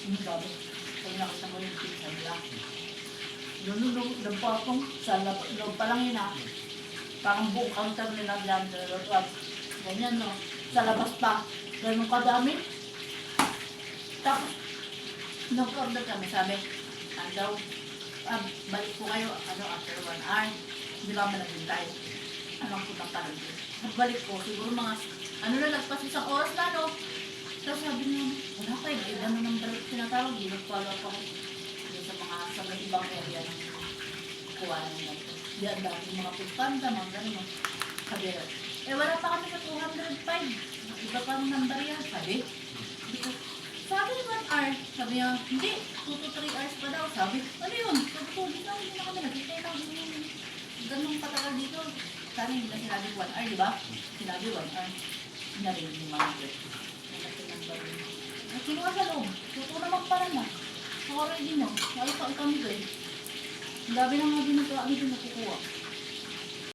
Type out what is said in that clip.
Hindi sabi. Pag nakita mo yung pizza nila. Doon po akong sa loob pa lang yun ah. Parang buong counter nila dyan. Ganyan no. Sa labas pa. Ganun kadami. Tapos, nag-order kami. Sabi, daw, balik po kayo after 1 hour. Hindi ba kami naghintay? Anong putang parang din. Nagbalik ko. Siguro mga, na nagpas isang oras na no. Tapos sabi niya, wala pa eh. Iba na ng tinatawag. Follow up ako. Sa mga ibang area ng kuha ng ganito. Diyan dati mga pagpanda, mga gano'n. Sabi rin, wala pa kami sa 205. Iba pa ang number yan. Sabi ko, sabi 1 hour. Sabi niya, hindi, 2 to 3 hours pa daw. Sabi, ano yun? Sabi ko, hindi na kami nagkitay lang. Ganun patagal dito. Sabi hindi na sinabi 1 hour, di ba? Sinabi 1 hour. Narinig yung mga ito. Kinuha sa loob. Tuto na magparang na. Already no. Wala pa kami doon. Ang gabi na nga din ito. Ang ito nakukuha.